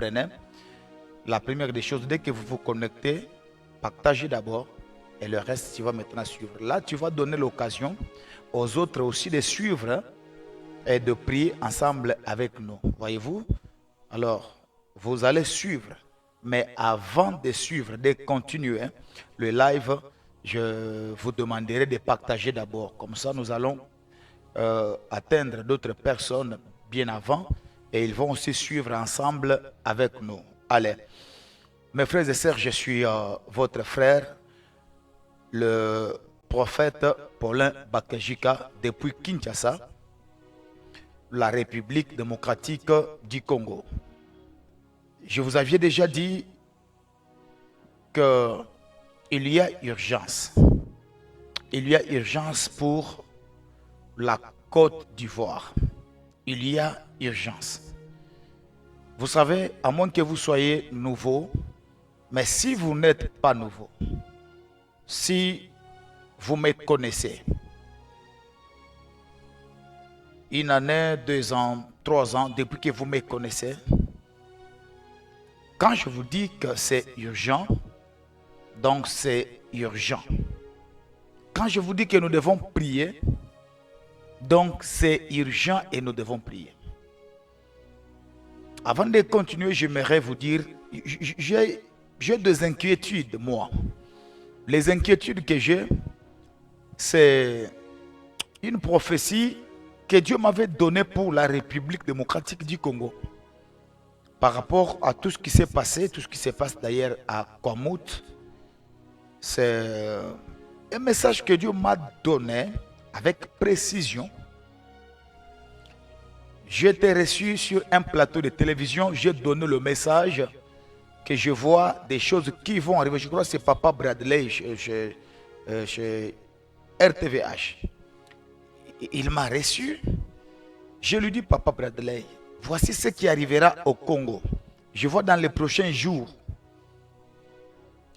comprenez? La première des choses, dès que vous vous connectez, partagez d'abord et le reste, tu vas maintenant suivre. Là, tu vas donner l'occasion aux autres aussi de suivre, hein, et de prier ensemble avec nous. Voyez-vous? Alors, vous allez suivre. Mais avant de suivre, de continuer, hein, le live, je vous demanderai de partager d'abord. Comme ça, nous allons atteindre d'autres personnes bien avant et ils vont aussi suivre ensemble avec nous. Allez, mes frères et sœurs, je suis votre frère, le prophète Paulin Bakajika depuis Kinshasa, la République démocratique du Congo. Je vous avais déjà dit qu'il y a urgence. Il y a urgence pour la Côte d'Ivoire. Il y a urgence. Vous savez, à moins que vous soyez nouveau, mais si vous n'êtes pas nouveau, si vous me connaissez, une année, 2 ans, 3 ans, depuis que vous me connaissez, quand je vous dis que c'est urgent, donc c'est urgent. Quand je vous dis que nous devons prier, donc c'est urgent et nous devons prier. Avant de continuer, j'aimerais vous dire, j'ai des inquiétudes, moi. Les inquiétudes que j'ai, c'est une prophétie que Dieu m'avait donnée pour la République démocratique du Congo. Par rapport à tout ce qui s'est passé, tout ce qui se passe d'ailleurs à Kwamout, c'est un message que Dieu m'a donné avec précision. J'ai été reçu sur un plateau de télévision, j'ai donné le message que je vois des choses qui vont arriver. Je crois que c'est Papa Bradley chez RTVH. Il m'a reçu. Je lui dis, Papa Bradley, voici ce qui arrivera au Congo. Je vois dans les prochains jours.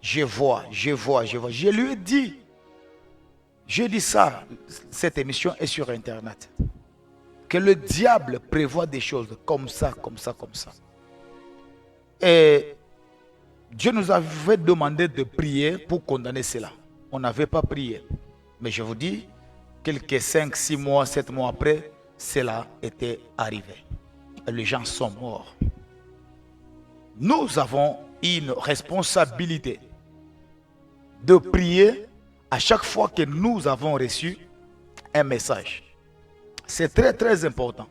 Je vois. Je lui ai dit, j'ai dit ça, cette émission est sur Internet. Que le diable prévoit des choses comme ça. Et Dieu nous avait demandé de prier pour condamner cela. On n'avait pas prié. Mais je vous dis, quelques 5, 6 mois, 7 mois après, cela était arrivé. Et les gens sont morts. Nous avons une responsabilité de prier à chaque fois que nous avons reçu un message. C'est très très important.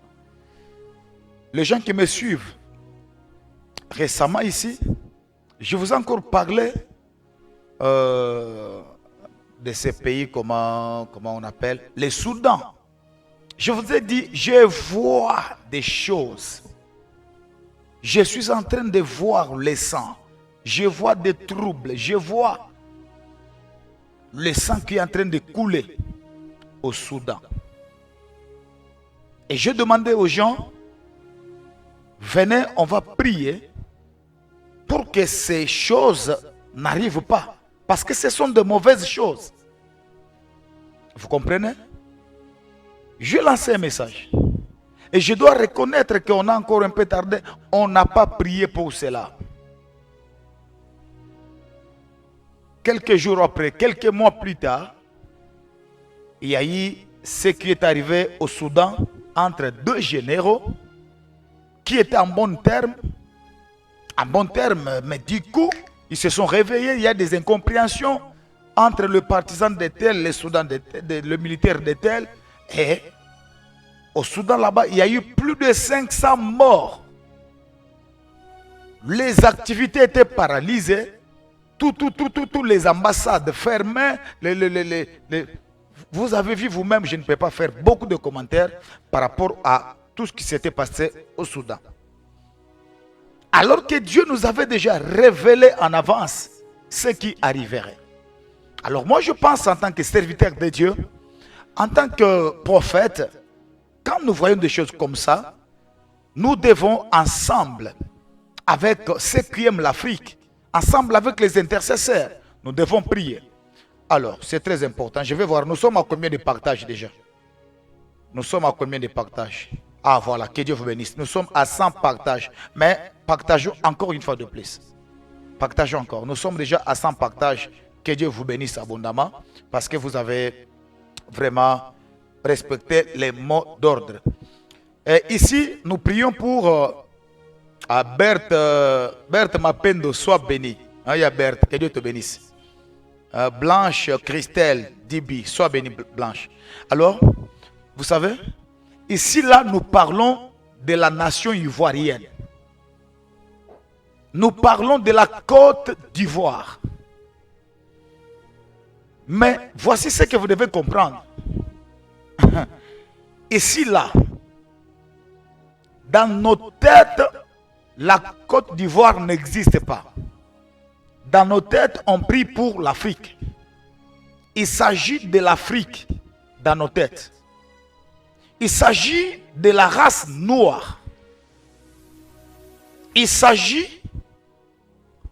Les gens qui me suivent récemment ici, je vous ai encore parlé de ces pays, comment on appelle, les Soudan. Je vous ai dit, je vois des choses. Je suis en train de voir le sang. Je vois des troubles. Je vois le sang qui est en train de couler au Soudan. Et je demandais aux gens, venez, on va prier pour que ces choses n'arrivent pas. Parce que ce sont de mauvaises choses. Vous comprenez? Je lancé un message. Et je dois reconnaître qu'on a encore un peu tardé. On n'a pas prié pour cela. Quelques jours après, quelques mois plus tard, il y a eu ce qui est arrivé au Soudan entre 2 généraux qui étaient en bon terme, mais du coup, ils se sont réveillés, il y a des incompréhensions entre le partisan de tel, le Soudan le militaire de tel, et au Soudan là-bas, il y a eu plus de 500 morts. Les activités étaient paralysées, toutes les ambassades fermées, vous avez vu vous-même, je ne peux pas faire beaucoup de commentaires par rapport à tout ce qui s'était passé au Soudan. Alors que Dieu nous avait déjà révélé en avance ce qui arriverait. Alors moi je pense en tant que serviteur de Dieu, en tant que prophète, quand nous voyons des choses comme ça, nous devons ensemble, avec ceux qui aiment l'Afrique, ensemble avec les intercesseurs, nous devons prier. Alors, c'est très important. Je vais voir, nous sommes à combien de partages déjà? Nous sommes à combien de partages? Ah voilà, que Dieu vous bénisse. Nous sommes à 100 partages. Mais Partageons encore une fois de plus. Partageons encore. Nous sommes déjà à 100 partages. Que Dieu vous bénisse abondamment parce que vous avez vraiment respecté les mots d'ordre. Et ici, nous prions pour Berthe, Berthe Mapendo, sois bénie. Il y a Berthe, que Dieu te bénisse. Blanche Christelle Dibi, sois bénie Blanche. Alors, vous savez, ici là, nous parlons de la nation ivoirienne. Nous parlons de la Côte d'Ivoire. Mais voici ce que vous devez comprendre. Ici, là, dans nos têtes, la Côte d'Ivoire n'existe pas. Dans nos têtes, on prie pour l'Afrique. Il s'agit de l'Afrique dans nos têtes. Il s'agit de la race noire. Il s'agit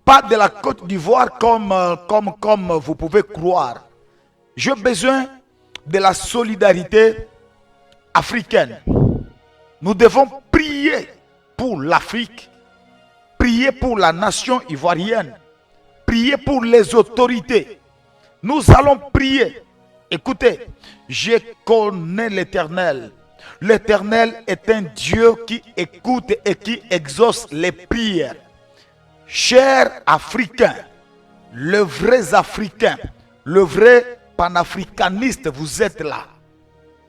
pas de la Côte d'Ivoire comme vous pouvez croire. J'ai besoin de la solidarité africaine. Nous devons prier pour l'Afrique, prier pour la nation ivoirienne, prier pour les autorités. Nous allons prier. Écoutez, je connais l'Éternel. L'Éternel est un Dieu qui écoute et qui exauce les prières. Chers Africains, le vrai Africain, le vrai panafricaniste, vous êtes là.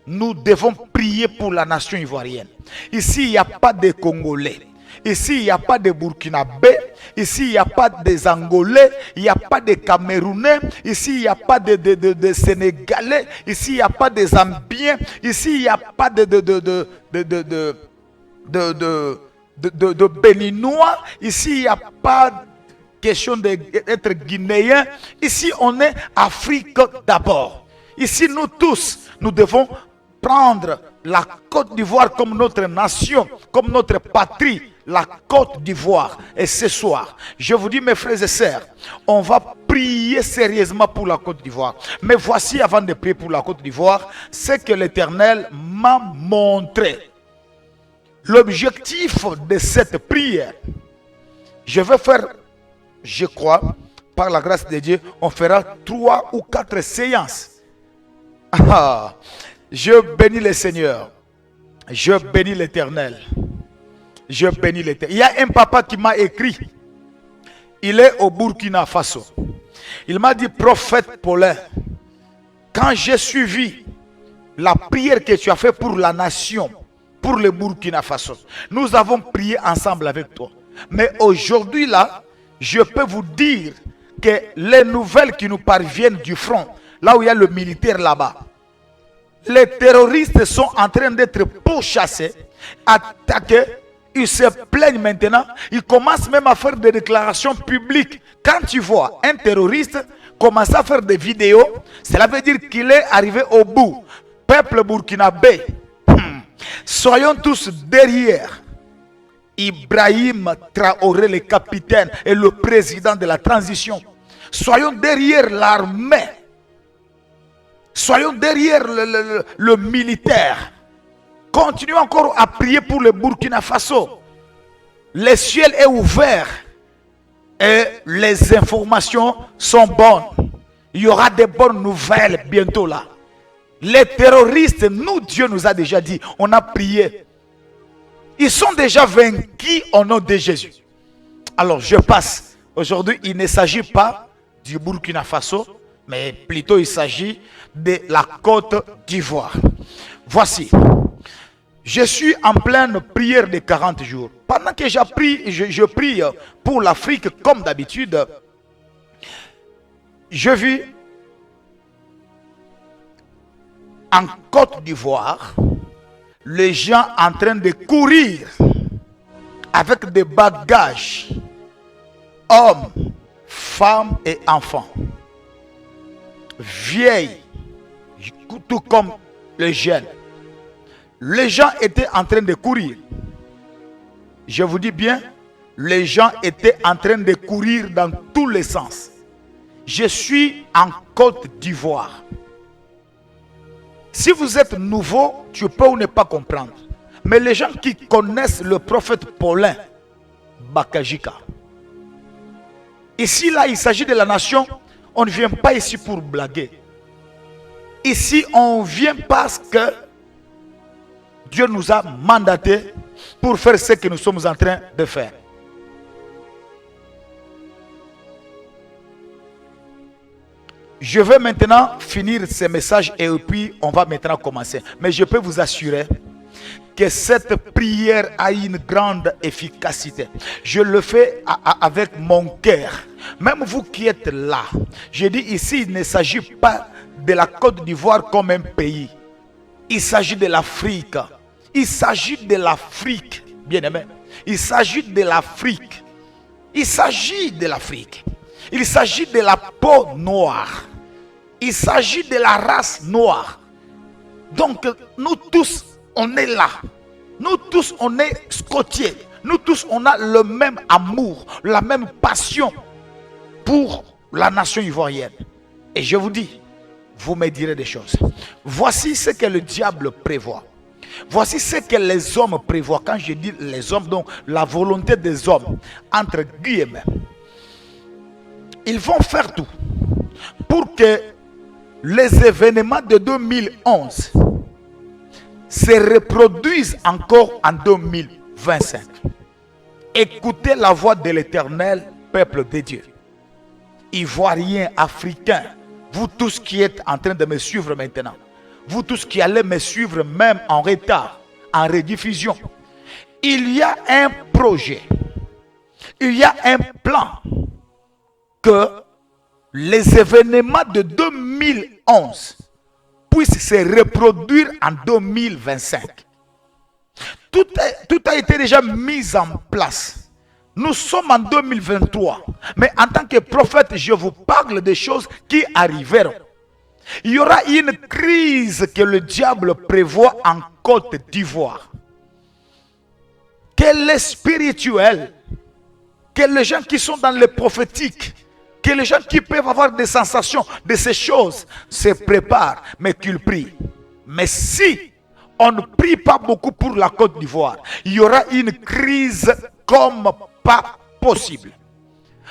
Nous devons prier pour la nation ivoirienne. Ici, il n'y a pas de Congolais. Ici, il n'y a pas de Burkinabé. Ici, il n'y a pas des Angolais. Il n'y a pas de Camerounais. Ici, il n'y a pas de Sénégalais. Ici, il n'y a pas de Zambiens. Ici, il n'y a pas de Béninois. Ici, il n'y a pas question d'être Guinéen. Ici, on est Afrique d'abord. Ici, nous tous, nous devons prendre la Côte d'Ivoire comme notre nation, comme notre patrie, la Côte d'Ivoire. Et ce soir, je vous dis, mes frères et sœurs, on va prier sérieusement pour la Côte d'Ivoire. Mais voici, avant de prier pour la Côte d'Ivoire, ce que l'Éternel m'a montré. L'objectif de cette prière, je vais faire, je crois, par la grâce de Dieu, on fera 3 ou 4 séances. Je bénis le Seigneur. Je bénis l'Éternel. Je bénis l'Éternel. Il y a un papa qui m'a écrit. Il est au Burkina Faso. Il m'a dit, prophète Paulin, quand j'ai suivi la prière que tu as faite pour la nation, pour le Burkina Faso, nous avons prié ensemble avec toi. Mais aujourd'hui là, je peux vous dire que les nouvelles qui nous parviennent du front, là où il y a le militaire là-bas, les terroristes sont en train d'être pourchassés, attaqués. Ils se plaignent maintenant. Ils commencent même à faire des déclarations publiques. Quand tu vois un terroriste commencer à faire des vidéos, cela veut dire qu'il est arrivé au bout. Peuple burkinabé, soyons tous derrière Ibrahim Traoré, le capitaine et le président de la transition. Soyons derrière l'armée. Soyons derrière le militaire. Continuons encore à prier pour le Burkina Faso. Le ciel est ouvert et les informations sont bonnes. Il y aura des bonnes nouvelles bientôt là. Les terroristes, nous, Dieu nous a déjà dit, on a prié. Ils sont déjà vaincus au nom de Jésus. Alors je passe. Aujourd'hui, il ne s'agit pas du Burkina Faso, mais plutôt il s'agit de la Côte d'Ivoire. Voici. Je suis en pleine prière de 40 jours. Pendant que je prie pour l'Afrique comme d'habitude, je vis en Côte d'Ivoire les gens en train de courir avec des bagages, hommes, femmes et enfants, vieilles, tout comme les jeunes. Les gens étaient en train de courir. Je vous dis bien, les gens étaient en train de courir dans tous les sens. Je suis en Côte d'Ivoire. Si vous êtes nouveau, tu peux ou ne pas comprendre. Mais les gens qui connaissent le prophète Paulin, Bakajika. Ici, là, il s'agit de la nation. On ne vient pas ici pour blaguer. Ici, on vient parce que Dieu nous a mandatés pour faire ce que nous sommes en train de faire. Je vais maintenant finir ce message et puis on va maintenant commencer. Mais je peux vous assurer que cette prière a une grande efficacité. Je le fais avec mon cœur. Même vous qui êtes là, je dis ici, il ne s'agit pas de la Côte d'Ivoire comme un pays. Il s'agit de l'Afrique. Il s'agit de l'Afrique, bien aimé. Il s'agit de l'Afrique. Il s'agit de l'Afrique. Il s'agit de la peau noire. Il s'agit de la race noire. Donc, nous tous, on est là. Nous tous, on est scotiers. Nous tous, on a le même amour, la même passion pour la nation ivoirienne. Et je vous dis, vous me direz des choses. Voici ce que le diable prévoit. Voici ce que les hommes prévoient. Quand je dis les hommes, donc la volonté des hommes, entre guillemets, ils vont faire tout pour que les événements de 2011 se reproduisent encore en 2025. Écoutez la voix de l'Éternel, peuple de Dieu. Ivoiriens, Africains, vous tous qui êtes en train de me suivre maintenant, vous tous qui allez me suivre même en retard, en rediffusion, il y a un projet, il y a un plan que les événements de 2011 puissent se reproduire en 2025. Tout a été déjà mis en place. Nous sommes en 2023. Mais en tant que prophète, je vous parle des choses qui arriveront. Il y aura une crise que le diable prévoit en Côte d'Ivoire. Qu'elle est spirituelle. Que les gens qui sont dans le prophétique, que les gens qui peuvent avoir des sensations de ces choses se préparent, mais qu'ils prient. Mais si on ne prie pas beaucoup pour la Côte d'Ivoire, il y aura une crise comme pas possible.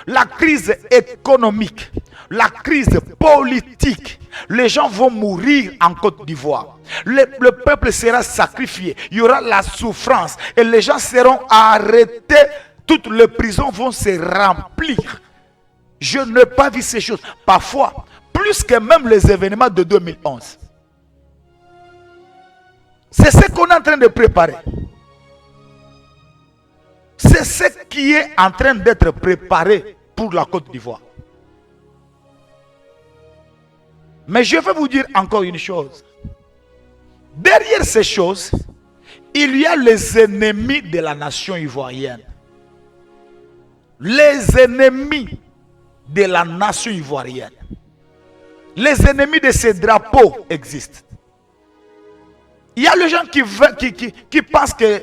La crise économique, la crise politique, les gens vont mourir en Côte d'Ivoire. Le peuple sera sacrifié, il y aura la souffrance et les gens seront arrêtés. Toutes les prisons vont se remplir. Je n'ai pas vu ces choses. Parfois, plus que même les événements de 2011. C'est ce qu'on est en train de préparer. C'est ce qui est en train d'être préparé pour la Côte d'Ivoire. Mais je vais vous dire encore une chose. Derrière ces choses, il y a les ennemis de la nation ivoirienne. Les ennemis de la nation ivoirienne. Les ennemis de ces drapeaux existent. Il y a les gens qui pensent que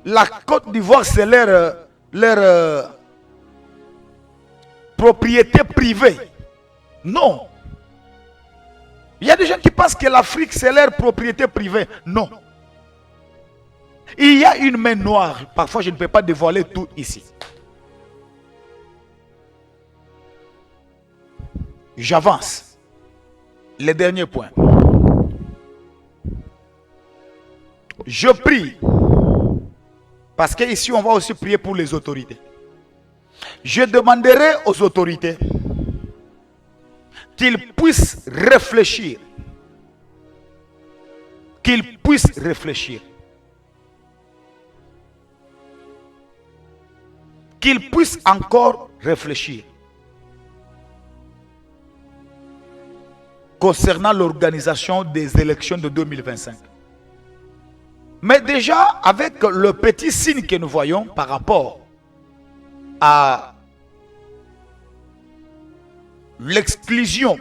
la Côte d'Ivoire c'est leur propriété privée. Non. Il y a des gens qui pensent que l'Afrique c'est leur propriété privée. Non. Il y a une main noire. Parfois je ne peux pas dévoiler tout ici. J'avance. Le dernier point. Je prie. Parce qu'ici, on va aussi prier pour les autorités. Je demanderai aux autorités qu'ils puissent réfléchir. Qu'ils puissent réfléchir. Qu'ils puissent encore réfléchir. Concernant l'organisation des élections de 2025. Mais déjà, avec le petit signe que nous voyons par rapport à l'exclusion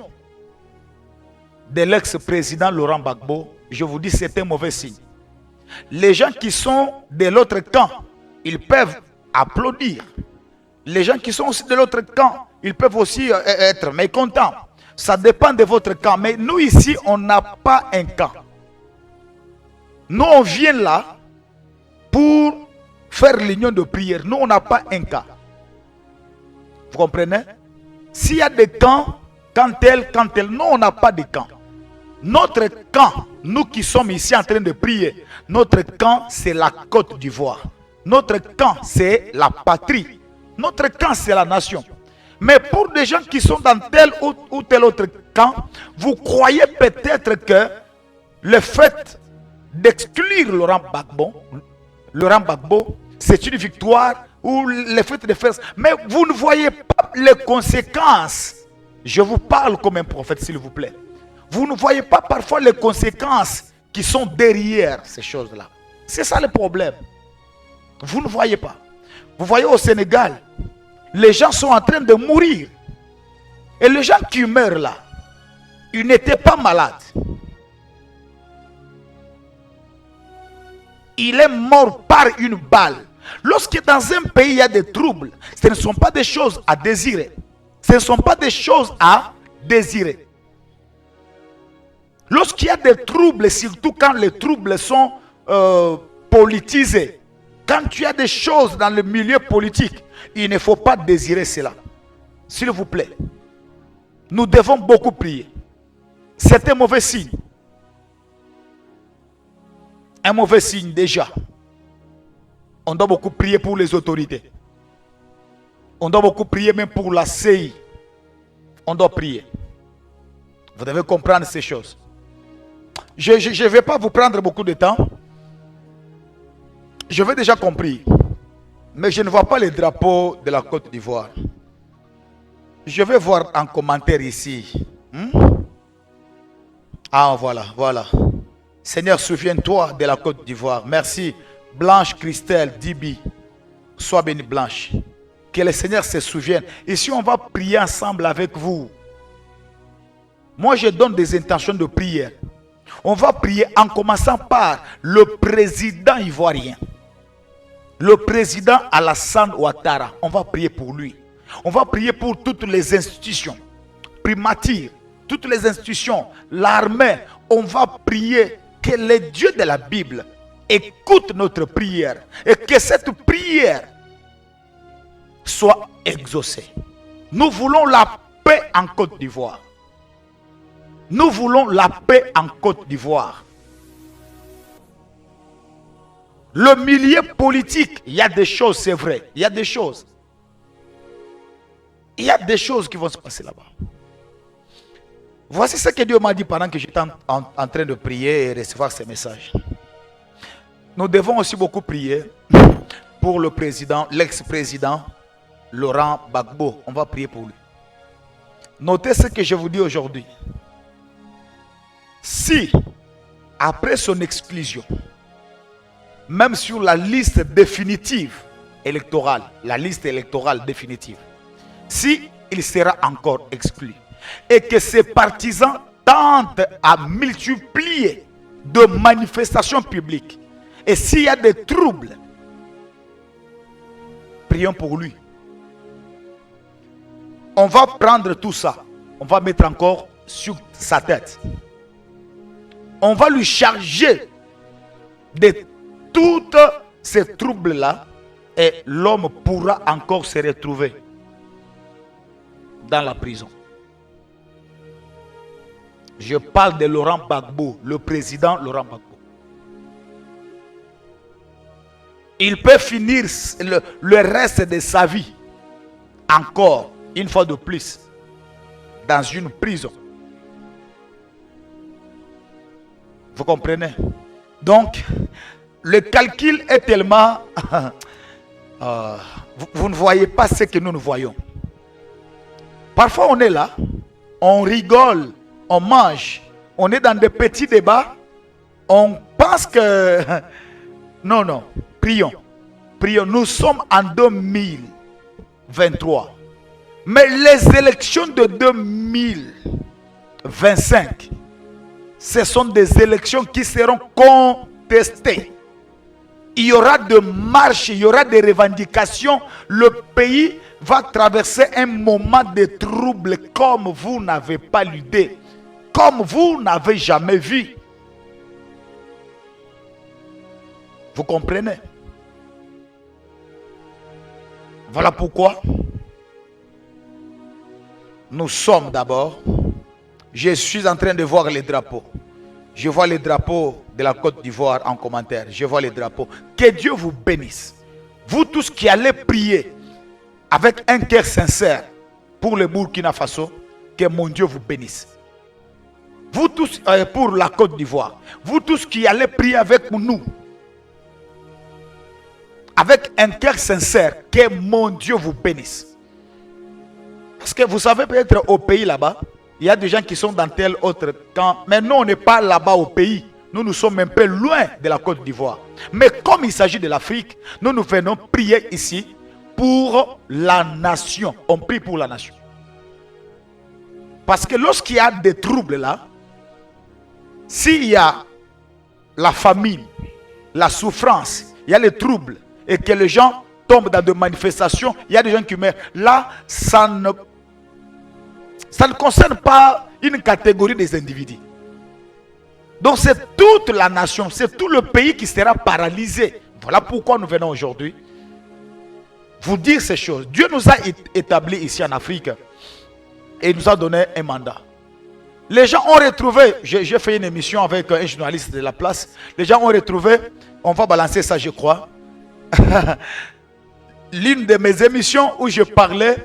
de l'ex-président Laurent Gbagbo, je vous dis c'est un mauvais signe. Les gens qui sont de l'autre camp, ils peuvent applaudir. Les gens qui sont aussi de l'autre camp, ils peuvent aussi être mécontents. Ça dépend de votre camp. Mais nous ici, on n'a pas un camp. Nous, on vient là pour faire l'union de prière. Nous, on n'a pas un cas. Vous comprenez? S'il y a des camps, quand tel, non, on n'a pas de camp. Notre camp, nous qui sommes ici en train de prier, notre camp, c'est la Côte d'Ivoire. Notre camp, c'est la patrie. Notre camp, c'est la nation. Mais pour des gens qui sont dans tel ou tel autre camp, vous croyez peut-être que le fait d'exclure Laurent Gbagbo, c'est une victoire, ou le fait de faire... Mais vous ne voyez pas les conséquences. Je vous parle comme un prophète, s'il vous plaît. Vous ne voyez pas parfois les conséquences qui sont derrière ces choses-là. C'est ça le problème. Vous ne voyez pas. Vous voyez au Sénégal, les gens sont en train de mourir. Et les gens qui meurent là, ils n'étaient pas malades. Il est mort par une balle. Lorsque dans un pays il y a des troubles, ce ne sont pas des choses à désirer. Ce ne sont pas des choses à désirer. Lorsqu'il y a des troubles, surtout quand les troubles sont politisés, quand tu as des choses dans le milieu politique, il ne faut pas désirer cela. S'il vous plaît, nous devons beaucoup prier. C'est un mauvais signe. Un mauvais signe déjà. On doit beaucoup prier pour les autorités. On doit beaucoup prier même pour la CI. On doit prier. Vous devez comprendre ces choses. Je ne vais pas vous prendre beaucoup de temps. Je vais déjà compris. Mais je ne vois pas les drapeaux de la Côte d'Ivoire. Je vais voir en commentaire ici. Ah, voilà. Seigneur, souviens-toi de la Côte d'Ivoire. Merci. Blanche Christelle Dibi. Sois bénie, Blanche. Que le Seigneur se souvienne. Ici, on va prier ensemble avec vous. Moi, je donne des intentions de prière. On va prier en commençant par le président ivoirien. Le président Alassane Ouattara. On va prier pour lui. On va prier pour toutes les institutions. Primature, toutes les institutions, l'armée. On va prier que le Dieu de la Bible écoute notre prière. Et que cette prière soit exaucée. Nous voulons la paix en Côte d'Ivoire. Nous voulons la paix en Côte d'Ivoire. Le milieu politique, il y a des choses, c'est vrai. Il y a des choses. Il y a des choses qui vont se passer là-bas. Voici ce que Dieu m'a dit pendant que j'étais en train de prier et recevoir ces messages. Nous devons aussi beaucoup prier pour le président, l'ex-président Laurent Gbagbo. On va prier pour lui. Notez ce que je vous dis aujourd'hui. Si, après son exclusion, même sur la liste définitive électorale, la liste électorale définitive, si il sera encore exclu et que ses partisans tentent à multiplier de manifestations publiques, et s'il y a des troubles, prions pour lui. On va prendre tout ça, on va mettre encore sur sa tête. On va lui charger de toutes ces troubles-là et l'homme pourra encore se retrouver dans la prison. Je parle de Laurent Gbagbo, le président Laurent Gbagbo. Il peut finir le reste de sa vie encore, une fois de plus, dans une prison. Vous comprenez? Donc, le calcul est tellement... vous ne voyez pas ce que nous voyons. Parfois, on est là, on rigole, on mange, on est dans des petits débats, on pense que... Non, prions. Nous sommes en 2023. Mais les élections de 2025, ce sont des élections qui seront contestées. Il y aura des marches, il y aura des revendications. Le pays va traverser un moment de trouble comme vous n'avez pas l'idée, comme vous n'avez jamais vu. Vous comprenez? Voilà pourquoi nous sommes d'abord. Je suis en train de voir les drapeaux. Je vois les drapeaux de la Côte d'Ivoire en commentaire. Je vois les drapeaux. Que Dieu vous bénisse. Vous tous qui allez prier avec un cœur sincère pour le Burkina Faso, que mon Dieu vous bénisse. Vous tous pour la Côte d'Ivoire. Vous tous qui allez prier avec nous. Avec un cœur sincère, que mon Dieu vous bénisse. Parce que vous savez peut-être au pays là-bas, il y a des gens qui sont dans tel autre camp. Mais nous, on n'est pas là-bas au pays. Nous sommes un peu loin de la Côte d'Ivoire. Mais comme il s'agit de l'Afrique, nous venons prier ici pour la nation. On prie pour la nation. Parce que lorsqu'il y a des troubles là, s'il y a la famine, la souffrance, il y a les troubles, et que les gens tombent dans des manifestations, il y a des gens qui meurent. Là, ça ne concerne pas une catégorie des individus. Donc c'est toute la nation, c'est tout le pays qui sera paralysé. Voilà pourquoi nous venons aujourd'hui vous dire ces choses. Dieu nous a établis ici en Afrique et il nous a donné un mandat. Les gens ont retrouvé, j'ai fait une émission avec un journaliste de la place, les gens ont retrouvé, on va balancer ça je crois, l'une de mes émissions où je parlais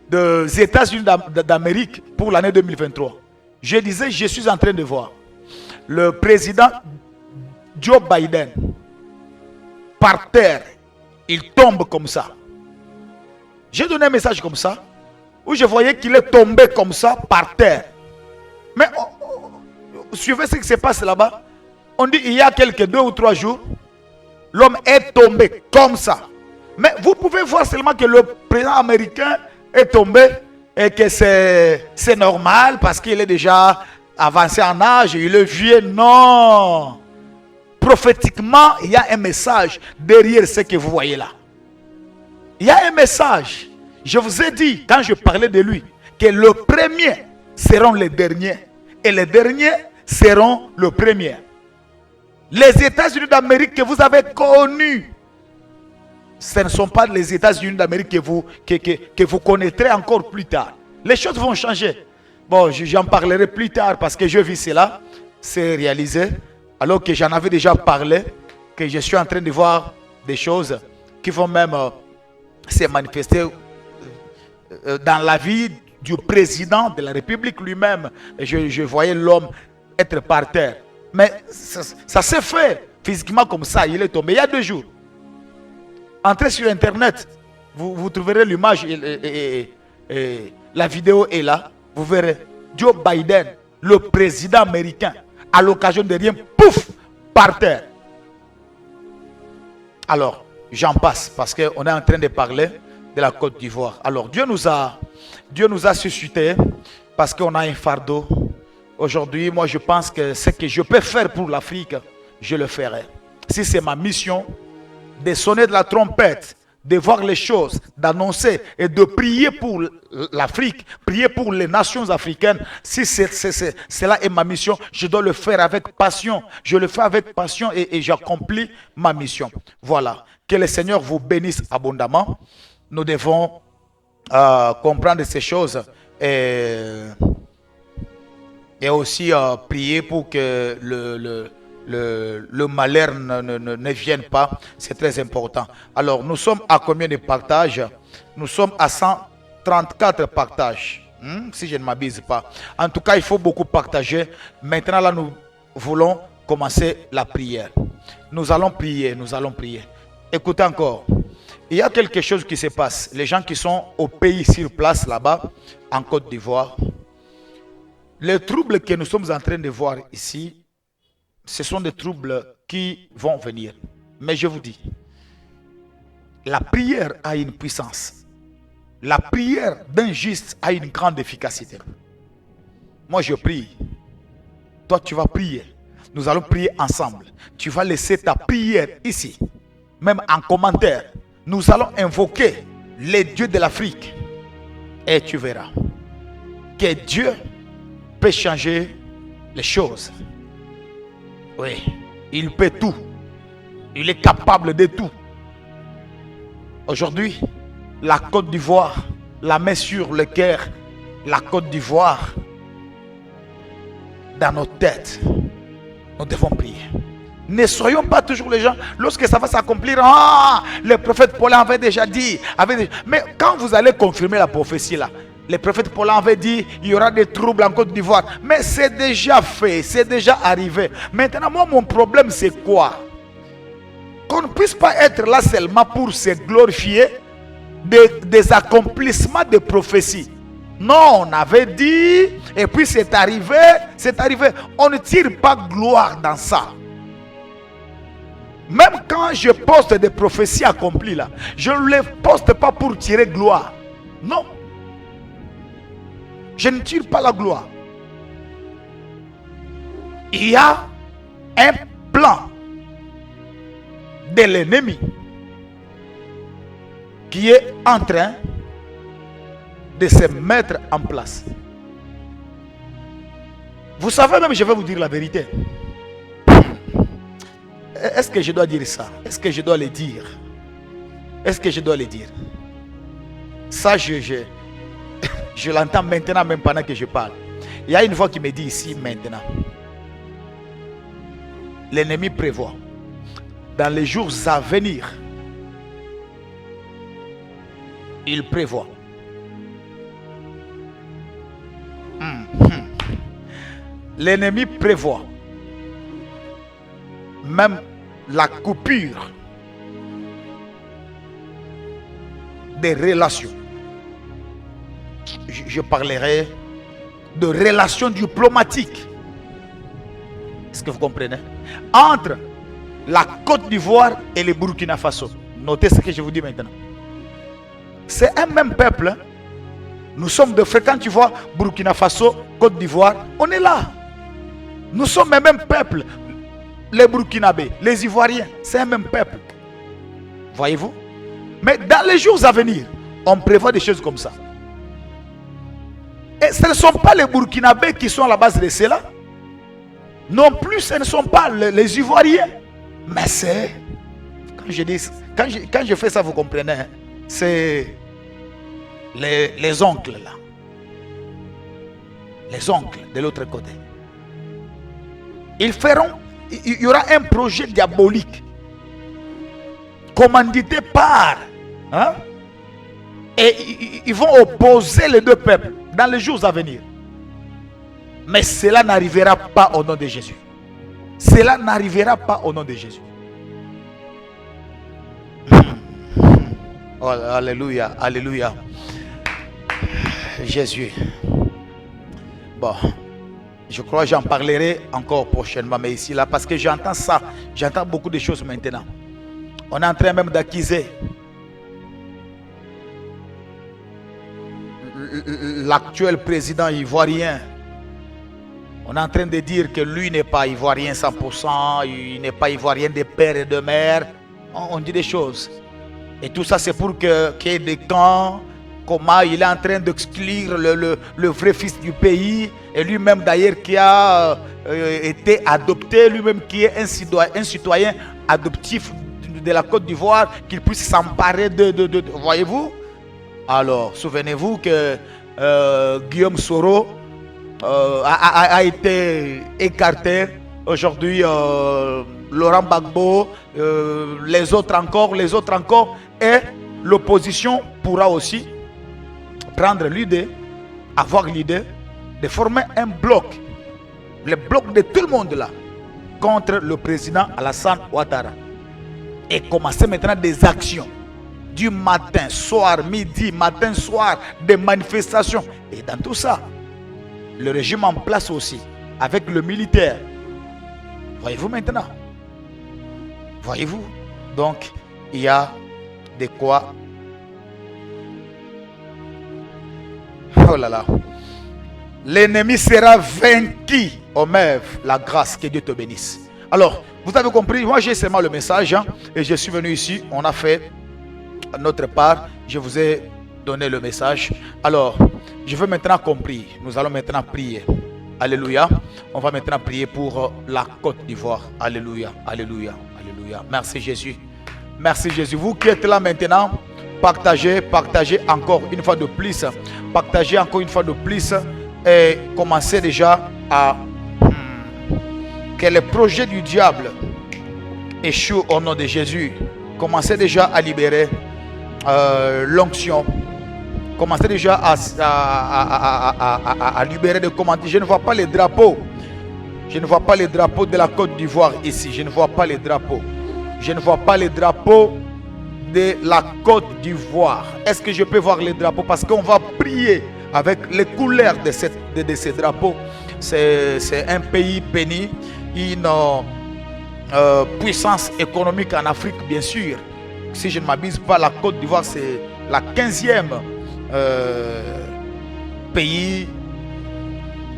des États-Unis d'Amérique pour l'année 2023. Je disais, je suis en train de voir le président Joe Biden par terre, il tombe comme ça. J'ai donné un message comme ça, où je voyais qu'il est tombé comme ça par terre. Mais suivez ce qui se passe là-bas. On dit il y a quelques 2 ou 3 jours, l'homme est tombé comme ça. Mais vous pouvez voir seulement que le président américain est tombé et que c'est normal parce qu'il est déjà avancé en âge, il est vieux. Non. Prophétiquement, il y a un message derrière ce que vous voyez là. Il y a un message. Je vous ai dit, quand je parlais de lui, que le premier seront les derniers et les derniers seront le premier. Les États-Unis d'Amérique que vous avez connus, ce ne sont pas les États-Unis d'Amérique que vous connaîtrez encore plus tard. Les choses vont changer. Bon, j'en parlerai plus tard parce que je vis cela, c'est réalisé. Alors que j'en avais déjà parlé, que je suis en train de voir des choses qui vont même se manifester dans la vie du président de la République lui-même. Je voyais l'homme être par terre. Mais ça s'est fait physiquement comme ça. Il est tombé il y a 2 jours. Entrez sur Internet. Vous trouverez l'image et la vidéo est là. Vous verrez Joe Biden, le président américain, à l'occasion de rien, pouf, par terre. Alors, j'en passe parce qu'on est en train de parler de la Côte d'Ivoire. Alors, Dieu nous a suscité parce qu'on a un fardeau. Aujourd'hui, moi, je pense que ce que je peux faire pour l'Afrique, je le ferai. Si c'est ma mission, de sonner de la trompette, de voir les choses, d'annoncer et de prier pour l'Afrique, prier pour les nations africaines. Si cela est ma mission, je dois le faire avec passion. Je le fais avec passion et j'accomplis ma mission. Voilà. Que le Seigneur vous bénisse abondamment. Nous devons comprendre ces choses et aussi prier pour que le malheur ne vienne pas. C'est très important. Alors, nous sommes à combien de partages? Nous sommes à 134 partages. Si je ne m'abuse pas. En tout cas, il faut beaucoup partager. Maintenant, là, nous voulons commencer la prière. Nous allons prier, nous allons prier. Écoutez encore. Il y a quelque chose qui se passe. Les gens qui sont au pays sur place, là-bas, en Côte d'Ivoire, les troubles que nous sommes en train de voir ici, ce sont des troubles qui vont venir. Mais je vous dis, la prière a une puissance. La prière d'un juste a une grande efficacité. Moi, je prie. Toi, tu vas prier. Nous allons prier ensemble. Tu vas laisser ta prière ici. Même en commentaire. Nous allons invoquer les dieux de l'Afrique. Et tu verras que Dieu peut changer les choses. Oui, il peut tout. Il est capable de tout. Aujourd'hui, la Côte d'Ivoire, la main sur le cœur, la Côte d'Ivoire, dans nos têtes, nous devons prier. Ne soyons pas toujours les gens, lorsque ça va s'accomplir, le prophète Paul avait déjà dit, mais quand vous allez confirmer la prophétie là, le prophète Paul avait dit, il y aura des troubles en Côte d'Ivoire, mais c'est déjà fait, c'est déjà arrivé. Maintenant, moi, mon problème, c'est quoi? Qu'on ne puisse pas être là seulement pour se glorifier des accomplissements de prophéties. Non, on avait dit, et puis c'est arrivé, c'est arrivé. On ne tire pas gloire dans ça. Même quand je poste des prophéties accomplies là, je ne les poste pas pour tirer gloire. Non. Je ne tire pas la gloire. Il y a un plan de l'ennemi qui est en train de se mettre en place. Vous savez, même je vais vous dire la vérité. Est-ce que je dois dire ça? Est-ce que je dois le dire? Est-ce que je dois le dire? Ça, je l'entends maintenant, même pendant que je parle. Il y a une voix qui me dit ici maintenant. L'ennemi prévoit dans les jours à venir. Il prévoit. L'ennemi prévoit même la coupure des relations. Je parlerai de relations diplomatiques. Est-ce que vous comprenez? Entre la Côte d'Ivoire et le Burkina Faso. Notez ce que je vous dis maintenant. C'est un même peuple. Hein? Nous sommes de frères. Quand tu vois Burkina Faso, Côte d'Ivoire, on est là. Nous sommes le même peuple. Les Burkinabés, les Ivoiriens, c'est un même peuple. Voyez-vous? Mais dans les jours à venir, on prévoit des choses comme ça. Et ce ne sont pas les Burkinabés qui sont à la base de cela. Non plus, ce ne sont pas les Ivoiriens. Mais c'est... Quand je fais ça, vous comprenez, hein? C'est les oncles là. Les oncles de l'autre côté. Ils feront... Il y aura un projet diabolique commandité par... Hein? Et ils vont opposer les deux peuples dans les jours à venir. Mais cela n'arrivera pas au nom de Jésus. Cela n'arrivera pas au nom de Jésus. Oh, alléluia, alléluia. Jésus. Bon, je crois que j'en parlerai encore prochainement, mais ici, là, parce que j'entends ça. J'entends beaucoup de choses maintenant. On est en train même d'accuser l'actuel président ivoirien. On est en train de dire que lui n'est pas ivoirien 100%, il n'est pas ivoirien de père et de mère. On dit des choses. Et tout ça, c'est pour qu'il y ait des camps. Comment il est en train d'exclure le vrai fils du pays. Et lui-même d'ailleurs qui a été adopté, lui-même qui est un citoyen adoptif de la Côte d'Ivoire, qu'il puisse s'emparer de voyez-vous? Alors, souvenez-vous que Guillaume Soro a été écarté. Aujourd'hui, Laurent Gbagbo, les autres encore. Et l'opposition pourra aussi prendre l'idée, avoir l'idée de former un bloc. Le bloc de tout le monde là, contre le président Alassane Ouattara. Et commencer maintenant des actions. Du matin, soir, midi, matin, soir, des manifestations. Et dans tout ça, le régime en place aussi, avec le militaire. Voyez-vous maintenant? Voyez-vous? Donc, il y a de quoi... Oh là là. L'ennemi sera vaincu. Oh Mève, la grâce, que Dieu te bénisse. Alors, vous avez compris, moi j'ai seulement le message, hein, et je suis venu ici, on a fait notre part, je vous ai donné le message. Alors, je veux maintenant compris, nous allons maintenant prier. Alléluia. On va maintenant prier pour la Côte d'Ivoire. Alléluia, alléluia, alléluia. Merci Jésus. Merci Jésus. Vous qui êtes là maintenant, partagez encore une fois de plus. Partagez encore une fois de plus. Et commencez déjà à... que les projets du diable échouent au nom de Jésus. Commencez déjà à libérer l'onction. Commencez déjà à libérer des commentaires. Je ne vois pas les drapeaux. Je ne vois pas les drapeaux de la Côte d'Ivoire ici. Je ne vois pas les drapeaux. Je ne vois pas les drapeaux de la Côte d'Ivoire. Est-ce que je peux voir les drapeaux? Parce qu'on va prier avec les couleurs de ces drapeaux. C'est un pays béni, une puissance économique en Afrique, bien sûr. Si je ne m'abuse pas, la Côte d'Ivoire, c'est la 15e pays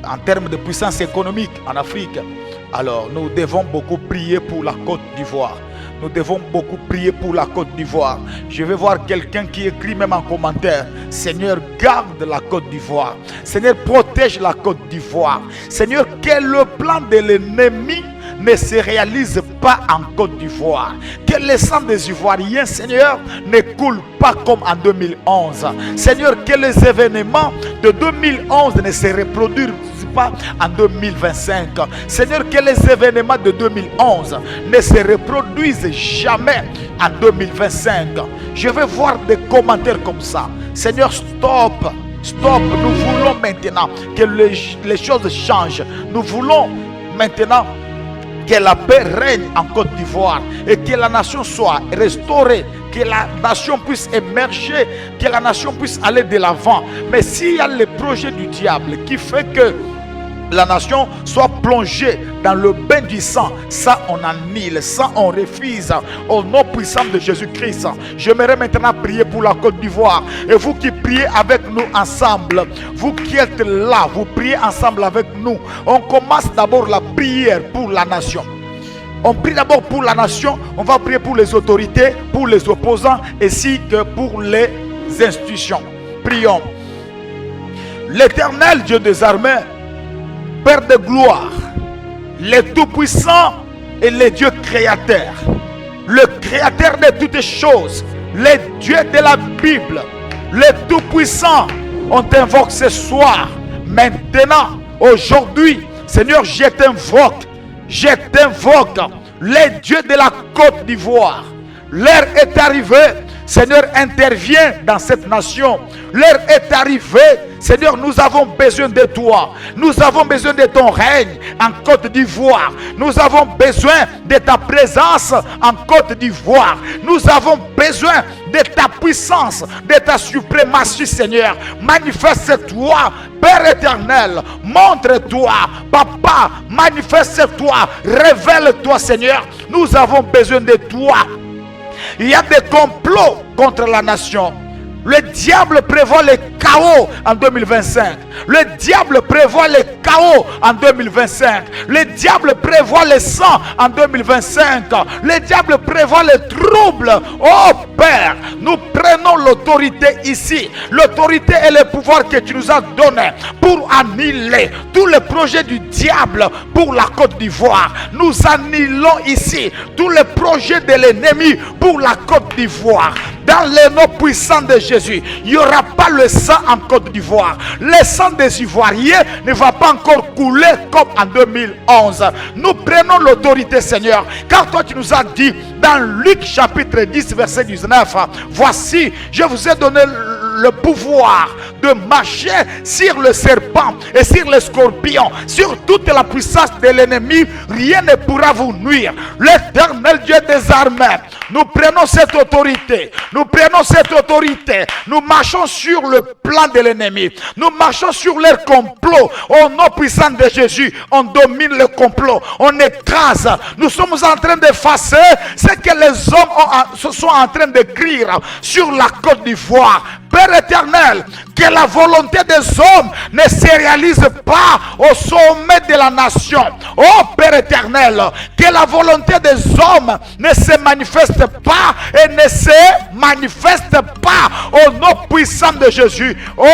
en termes de puissance économique en Afrique. Alors, nous devons beaucoup prier pour la Côte d'Ivoire. Nous devons beaucoup prier pour la Côte d'Ivoire. Je vais voir quelqu'un qui écrit même en commentaire: Seigneur, garde la Côte d'Ivoire. Seigneur, protège la Côte d'Ivoire. Seigneur, que le plan de l'ennemi ne se réalise pas en Côte d'Ivoire. Que le sang des Ivoiriens, Seigneur, ne coule pas comme en 2011. Seigneur, que les événements de 2011 ne se reproduisent pas en 2025. Seigneur, que les événements de 2011 ne se reproduisent jamais en 2025. Je vais voir des commentaires comme ça. Seigneur, stop. Stop. Nous voulons maintenant que les choses changent. Nous voulons maintenant que la paix règne en Côte d'Ivoire et que la nation soit restaurée, que la nation puisse émerger, que la nation puisse aller de l'avant. Mais s'il y a le projet du diable qui fait que la nation soit plongée dans le bain du sang, ça on annule, ça on refuse au nom puissant de Jésus-Christ. J'aimerais maintenant prier pour la Côte d'Ivoire. Et vous qui priez avec nous ensemble, vous qui êtes là, vous priez ensemble avec nous. On commence d'abord la prière pour la nation. On prie d'abord pour la nation, on va prier pour les autorités, pour les opposants, ainsi que pour les institutions. Prions. L'Éternel Dieu des armées, Père de gloire, le Tout-Puissant et le Dieu créateur, le créateur de toutes choses, le Dieu de la Bible, le Tout-Puissant, on t'invoque ce soir, maintenant, aujourd'hui, Seigneur, je t'invoque, le Dieu de la Côte d'Ivoire. L'heure est arrivée, Seigneur, interviens dans cette nation. L'heure est arrivée, Seigneur, nous avons besoin de toi. Nous avons besoin de ton règne en Côte d'Ivoire. Nous avons besoin de ta présence en Côte d'Ivoire. Nous avons besoin de ta puissance, de ta suprématie, Seigneur. Manifeste-toi, Père éternel. Montre-toi, Papa. Manifeste-toi. Révèle-toi, Seigneur. Nous avons besoin de toi. Il y a des complots contre la nation. Le diable prévoit le chaos en 2025. Le diable prévoit le chaos en 2025. Le diable prévoit le sang en 2025. Le diable prévoit les troubles. Oh Père, nous prenons l'autorité ici. L'autorité et le pouvoir que tu nous as donné pour annuler tous les projets du diable pour la Côte d'Ivoire. Nous annulons ici tous les projets de l'ennemi pour la Côte d'Ivoire. Dans le nom puissant de Jésus, il n'y aura pas le sang en Côte d'Ivoire. Le sang des Ivoiriens ne va pas encore couler comme en 2011. Nous prenons l'autorité, Seigneur, car toi tu nous as dit dans Luc chapitre 10 verset 19, voici, je vous ai donné le pouvoir de marcher sur le serpent et sur les scorpions, sur toute la puissance de l'ennemi. Rien ne pourra vous nuire. L'Éternel Dieu des armées, nous prenons cette autorité. Nous prenons cette autorité. Nous marchons sur le plan de l'ennemi. Nous marchons sur leur complot. Au nom puissant de Jésus, on domine le complot. On écrase. Nous sommes en train d'effacer ce que les hommes sont en train d'écrire sur la Côte d'Ivoire. Père éternel, que la volonté des hommes ne se réalise pas au sommet de la nation. Oh Père éternel, que la volonté des hommes ne se manifeste pas et ne se manifeste pas au nom puissant de Jésus. Oh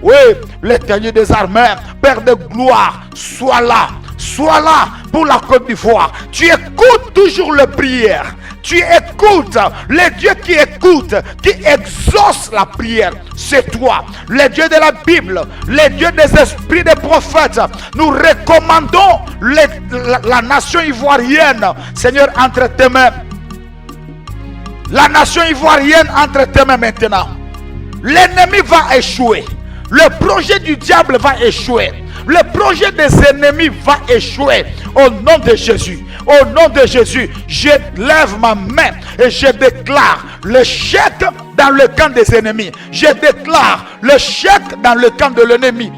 oui, l'Éternel des armées, Père de gloire, sois là. Sois là pour la Côte d'Ivoire. Tu écoutes toujours les prières. Tu écoutes. Le Dieu qui écoute, qui exauce la prière, c'est toi. Le Dieu de la Bible, le Dieu des esprits des prophètes. Nous recommandons la nation ivoirienne, Seigneur, entre tes mains. La nation ivoirienne entre tes mains maintenant. L'ennemi va échouer. Le projet du diable va échouer. Le projet des ennemis va échouer. Au nom de Jésus. Au nom de Jésus, je lève ma main et je déclare l'échec dans le camp des ennemis. Je déclare l'échec dans le camp de l'ennemi.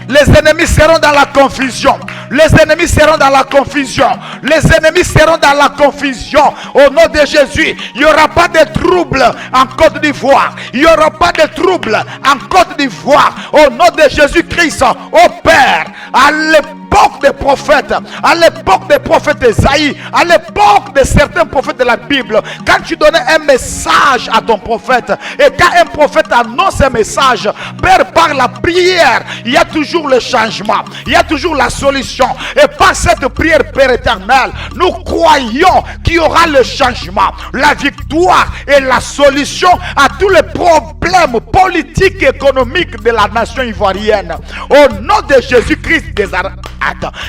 Les ennemis seront dans la confusion. Les ennemis seront dans la confusion. Les ennemis seront dans la confusion. Au nom de Jésus, il n'y aura pas de trouble en Côte d'Ivoire. Il n'y aura pas de trouble en Côte d'Ivoire. Au nom de Jésus-Christ, au Père, à l'époque des prophètes, à l'époque des prophètes Esaïe, à l'époque de certains prophètes de la Bible, quand tu donnais un message à ton prophète, et quand un prophète annonce un message, Père, par la prière, il y a toujours le changement, il y a toujours la solution. Et par cette prière, Père éternel, nous croyons qu'il y aura le changement, la victoire et la solution à tous les problèmes politiques et économiques de la nation ivoirienne. Au nom de Jésus-Christ des Arabes.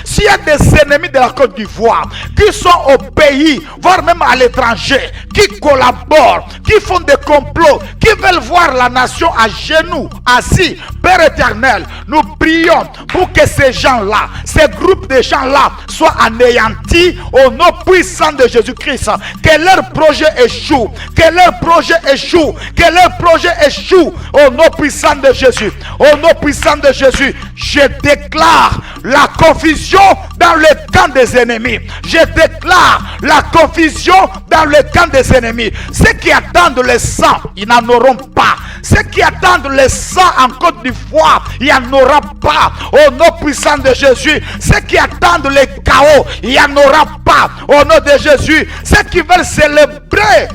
S'il y a des ennemis de la Côte d'Ivoire qui sont au pays, voire même à l'étranger, qui collaborent, qui font des complots, qui veulent voir la nation à genoux, assis, Père éternel, nous prions pour que ces gens-là, ces groupes de gens-là soient anéantis au nom puissant de Jésus-Christ. Que leur projet échoue, que leur projet échoue, que leur projet échoue au nom puissant de Jésus. Au nom puissant de Jésus, je déclare la confusion dans le camp des ennemis. Je déclare la confusion dans le camp des ennemis. Ceux qui attendent le sang, ils n'en auront pas. Ceux qui attendent le sang en Côte d'Ivoire, il n'y en aura pas. Au nom puissant de Jésus. Ceux qui attendent le chaos, il n'y en aura pas. Au nom de Jésus. Ceux qui veulent célébrer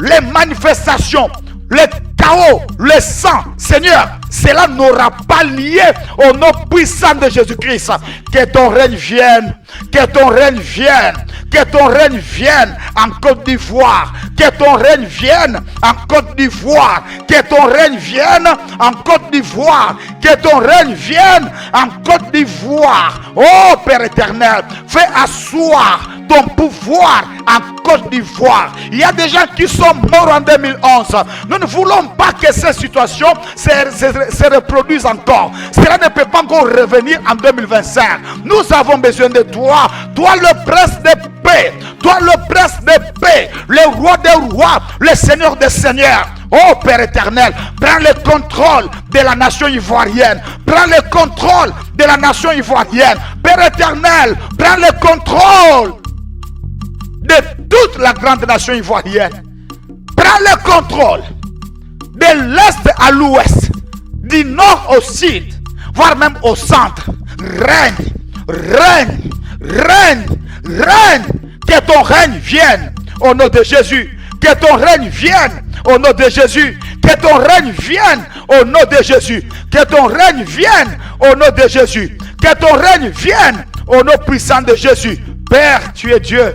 les manifestations, le chaos, le sang, Seigneur, cela n'aura pas lieu au nom puissant de Jésus-Christ. Que ton règne vienne, que ton règne vienne, que ton règne vienne en Côte d'Ivoire, que ton règne vienne en Côte d'Ivoire, que ton règne vienne en Côte d'Ivoire, que ton règne vienne en Côte d'Ivoire. Oh Père éternel, fais asseoir ton pouvoir en Côte d'Ivoire. Il y a des gens qui sont morts en 2011. Nous ne voulons pas que ces situations se reproduisent encore. Cela ne peut pas encore revenir en 2025. Nous avons besoin de toi. Toi le prince de paix. Toi le prince de paix. Le roi des rois. Le seigneur des seigneurs. Oh Père éternel, prends le contrôle de la nation ivoirienne. Prends le contrôle de la nation ivoirienne. Père éternel, prends le contrôle de toute la grande nation ivoirienne. Prends le contrôle de l'est à l'ouest, du nord au sud, voire même au centre. Règne, règne, règne, règne. Que ton règne vienne au nom de Jésus. Que ton règne vienne au nom de Jésus. Que ton règne vienne au nom de Jésus. Que ton règne vienne au nom de Jésus. Que ton règne vienne au nom puissant de Jésus. Père, tu es Dieu.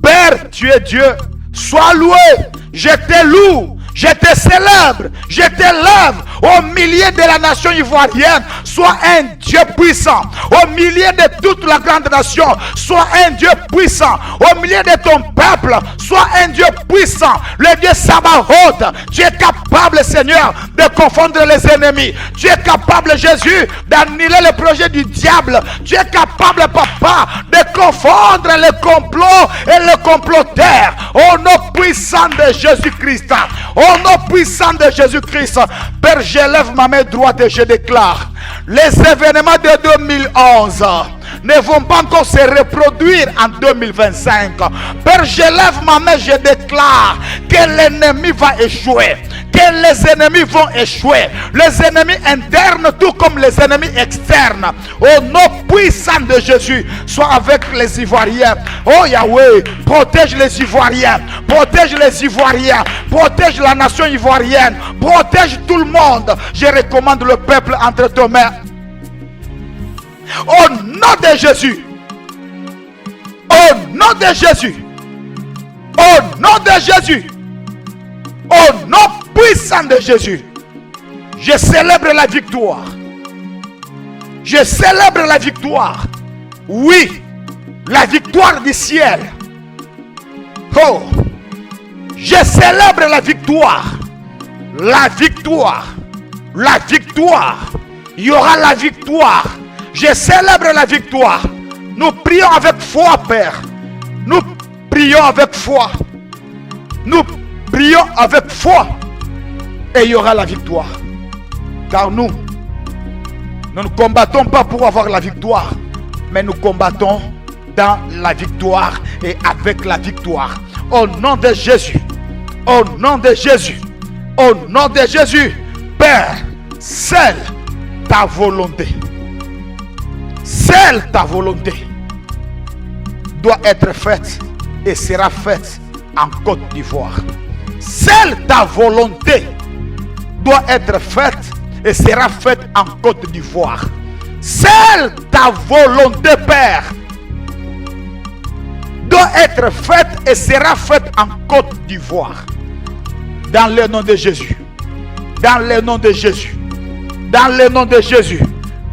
Père, tu es Dieu. Sois loué. Je te loue. Je te célèbre. Je t'élève au milieu de la nation ivoirienne. Sois un Dieu puissant. Au milieu de toute la grande nation, sois un Dieu puissant. Au milieu de ton peuple, sois un Dieu puissant. Le Dieu Sabaoth. Tu es capable, Seigneur, de confondre les ennemis. Tu es capable, Jésus, d'annuler le projet du diable. Tu es capable, Papa, de confondre les complots et les comploteurs. Au nom puissant de Jésus-Christ. Au nom puissant de Jésus-Christ. Père, j'élève ma main droite et je déclare: les événements de 2011 ne vont pas encore se reproduire en 2025. Père, j'élève ma main, je déclare que l'ennemi va échouer. Que les ennemis vont échouer. Les ennemis internes tout comme les ennemis externes. Au nom puissant de Jésus, sois avec les Ivoiriens. Oh Yahweh, protège les Ivoiriens. Protège les Ivoiriens. Protège la nation ivoirienne. Protège tout le monde. Je recommande le peuple entre tes mains. Au nom de Jésus. Au nom de Jésus. Au nom de Jésus. Au nom puissant de Jésus. Je célèbre la victoire. Je célèbre la victoire. Oui, la victoire du ciel. Oh, je célèbre la victoire. La victoire. La victoire. Il y aura la victoire. Je célèbre la victoire. Nous prions avec foi, Père. Nous prions avec foi. Nous prions avec foi. Et il y aura la victoire. Car nous ne combattons pas pour avoir la victoire, mais nous combattons dans la victoire et avec la victoire. Au nom de Jésus. Au nom de Jésus. Au nom de Jésus. Père, scelle ta volonté. Scelle ta volonté. Doit être faite et sera faite en Côte d'Ivoire. Scelle ta volonté. Doit être faite et sera faite en Côte d'Ivoire. Scelle ta volonté, Père. Doit être faite et sera faite en Côte d'Ivoire. Dans le nom de Jésus. Dans le nom de Jésus. Dans le nom de Jésus.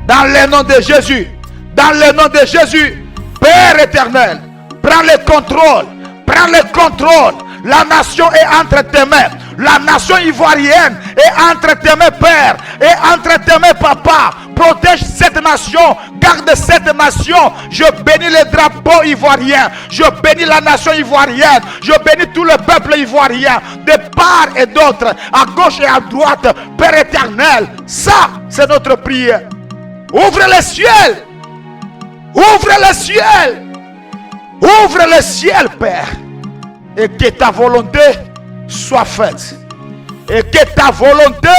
Dans le nom de Jésus. Dans le nom de Jésus. Père éternel, prends le contrôle. Prends le contrôle. La nation est entre tes mains. La nation ivoirienne est entre tes mains, Père. Et entre tes mains, Papa. Protège cette nation. Garde cette nation. Je bénis les drapeaux ivoiriens. Je bénis la nation ivoirienne. Je bénis tout le peuple ivoirien. De part et d'autre. À gauche et à droite. Père éternel. Ça, c'est notre prière. Ouvre le ciel. Ouvre le ciel. Ouvre le ciel, Père. Et que ta volonté soit faite. Et que ta volonté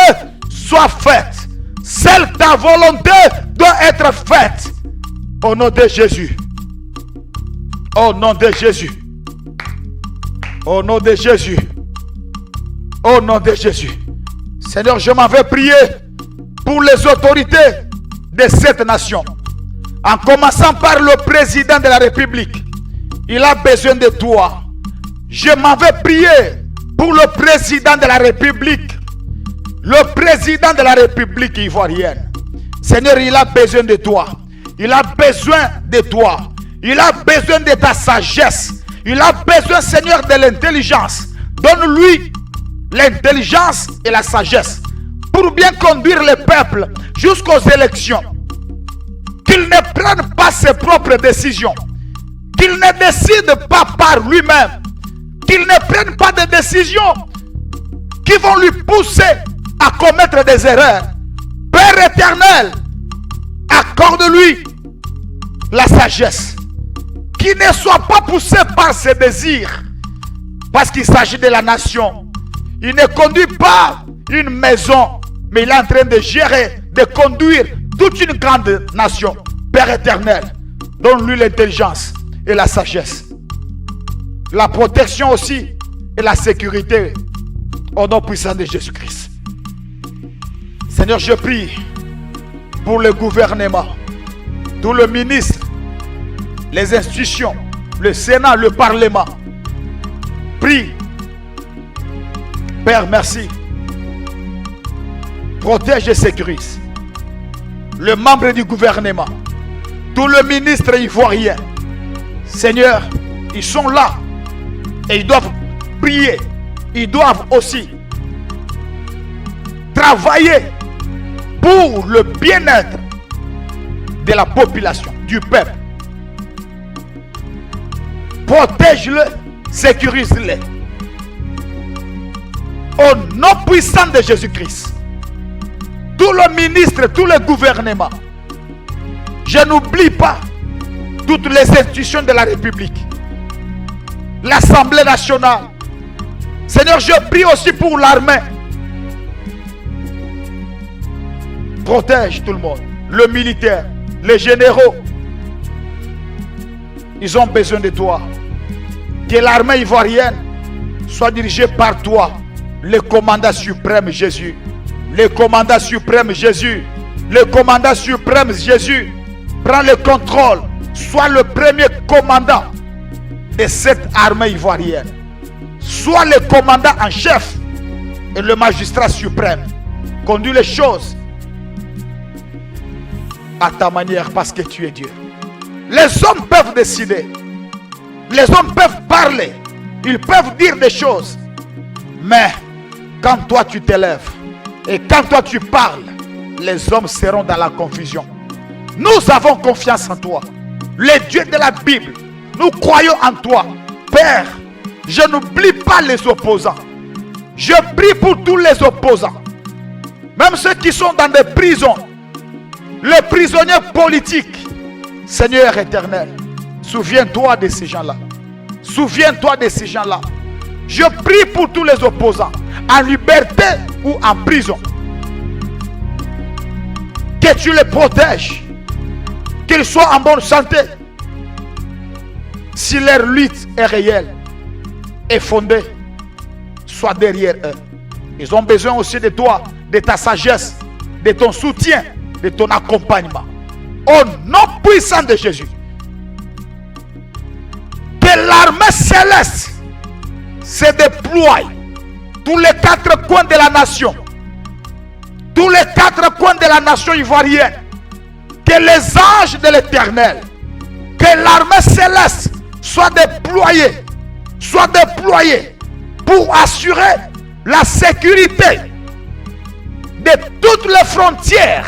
soit faite. Seule ta volonté doit être faite. Au nom de Jésus. Au nom de Jésus. Au nom de Jésus. Au nom de Jésus. Seigneur, je m'en vais prier pour les autorités de cette nation. En commençant par le président de la République. Il a besoin de toi. Je m'en vais prier pour le président de la République. Le président de la République ivoirienne. Seigneur, il a besoin de toi. Il a besoin de toi. Il a besoin de ta sagesse. Il a besoin, Seigneur, de l'intelligence. Donne-lui l'intelligence et la sagesse pour bien conduire le peuple jusqu'aux élections. Qu'il ne prenne pas ses propres décisions. Qu'il ne décide pas par lui-même. Qu'il ne prenne pas de décisions qui vont lui pousser à commettre des erreurs. Père éternel, accorde-lui la sagesse. Qu'il ne soit pas poussé par ses désirs. Parce qu'il s'agit de la nation. Il ne conduit pas une maison, mais il est en train de gérer, de conduire toute une grande nation. Père éternel, donne-lui l'intelligence et la sagesse. La protection aussi et la sécurité au nom puissant de Jésus-Christ. Seigneur, je prie pour le gouvernement, tout le ministre, les institutions, le Sénat, le Parlement. Prie. Père, merci. Protège et sécurise le membre du gouvernement, tout le ministre ivoirien. Seigneur, ils sont là et ils doivent prier. Ils doivent aussi travailler pour le bien-être de la population, du peuple. Protège-le, sécurise-le. Au nom puissant de Jésus-Christ. Tout le ministre, tout le gouvernement. Je n'oublie pas toutes les institutions de la République. L'Assemblée nationale. Seigneur, je prie aussi pour l'armée. Protège tout le monde. Le militaire, les généraux. Ils ont besoin de toi. Que l'armée ivoirienne soit dirigée par toi, le commandant suprême Jésus. Le commandant suprême Jésus. Le commandant suprême Jésus. Prends le contrôle. Sois le premier commandant de cette armée ivoirienne. Sois le commandant en chef et le magistrat suprême. Conduis les choses à ta manière parce que tu es Dieu. Les hommes peuvent décider. Les hommes peuvent parler. Ils peuvent dire des choses. Mais quand toi tu t'élèves et quand toi tu parles, les hommes seront dans la confusion. Nous avons confiance en toi. Le Dieu de la Bible, nous croyons en toi. Père, je n'oublie pas les opposants. Je prie pour tous les opposants. Même ceux qui sont dans des prisons. Les prisonniers politiques. Seigneur éternel, souviens-toi de ces gens-là. Souviens-toi de ces gens-là. Je prie pour tous les opposants, en liberté ou en prison. Que tu les protèges. Qu'ils soient en bonne santé. Si leur lutte est réelle et fondée, sois derrière eux. Ils ont besoin aussi de toi, de ta sagesse, de ton soutien, de ton accompagnement. Au nom puissant de Jésus, que l'armée céleste se déploie tous les quatre coins de la nation. Tous les quatre coins de la nation ivoirienne. Que les anges de l'Éternel, que l'armée céleste soit déployée pour assurer la sécurité de toutes les frontières.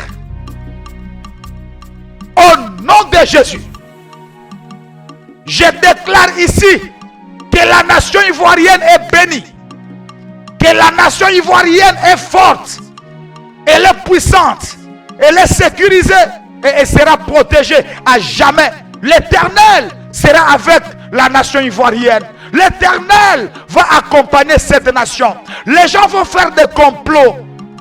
Au nom de Jésus, je déclare ici que la nation ivoirienne est bénie, que la nation ivoirienne est forte, elle est puissante, elle est sécurisée et elle sera protégée à jamais. L'Éternel sera avec la nation ivoirienne. L'Éternel va accompagner cette nation. Les gens vont faire des complots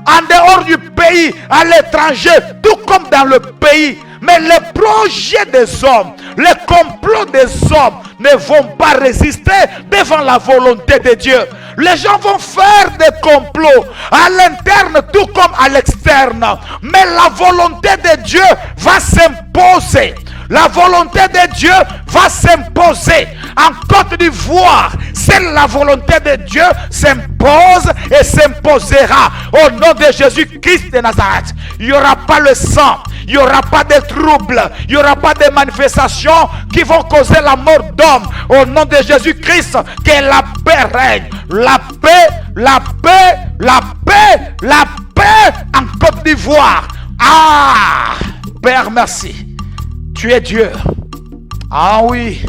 en dehors du pays, à l'étranger, tout comme dans le pays. Mais les projets des hommes, les complots des hommes ne vont pas résister devant la volonté de Dieu. Les gens vont faire des complots à l'interne tout comme à l'externe. Mais la volonté de Dieu va s'imposer. La volonté de Dieu va s'imposer. En Côte d'Ivoire, seule la volonté de Dieu s'impose et s'imposera. Au nom de Jésus-Christ de Nazareth, il n'y aura pas le sang, il n'y aura pas de troubles, il n'y aura pas de manifestations qui vont causer la mort d'hommes. Au nom de Jésus-Christ, que la paix règne. La paix, la paix, la paix, la paix en Côte d'Ivoire. Ah, Père, merci. Tu es Dieu. Ah oui.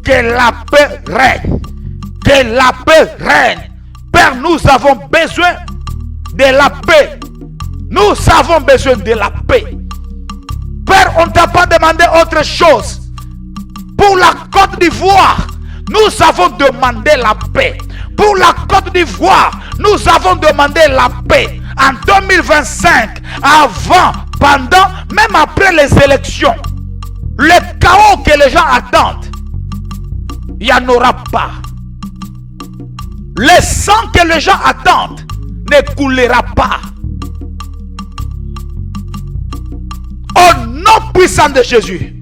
Que la paix règne. Que la paix règne. Père, nous avons besoin de la paix. Nous avons besoin de la paix. Père, on ne t'a pas demandé autre chose. Pour la Côte d'Ivoire, nous avons demandé la paix. Pour la Côte d'Ivoire, nous avons demandé la paix. En 2025, avant, pendant, même après les élections, le chaos que les gens attendent, il n'y en aura pas. Le sang que les gens attendent ne coulera pas. Au nom puissant de Jésus,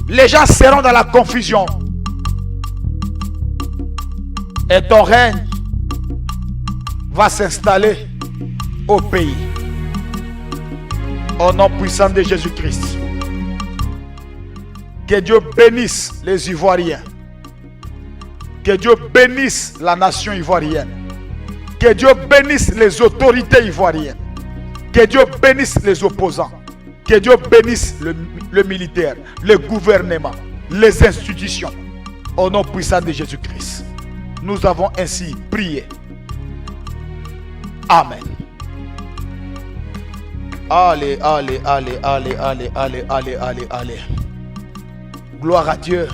les gens seront dans la confusion. Et ton règne va s'installer au pays. Au nom puissant de Jésus-Christ. Que Dieu bénisse les Ivoiriens. Que Dieu bénisse la nation ivoirienne. Que Dieu bénisse les autorités ivoiriennes. Que Dieu bénisse les opposants. Que Dieu bénisse le militaire, le gouvernement, les institutions. Au nom puissant de Jésus-Christ. Nous avons ainsi prié. Amen. Allez, allez, allez, allez, allez, allez, allez, allez, allez. Gloire à Dieu.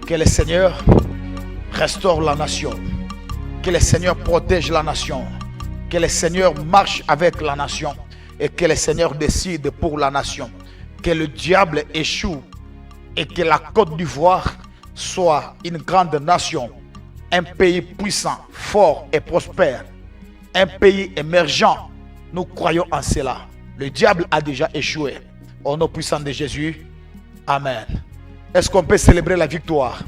Que le Seigneur restaure la nation. Que le Seigneur protège la nation. Que le Seigneur marche avec la nation. Et que le Seigneur décide pour la nation. Que le diable échoue. Et que la Côte d'Ivoire soit une grande nation. Un pays puissant, fort et prospère. Un pays émergent. Nous croyons en cela. Le diable a déjà échoué. Au nom puissant de Jésus. Amen. Est-ce qu'on peut célébrer la victoire?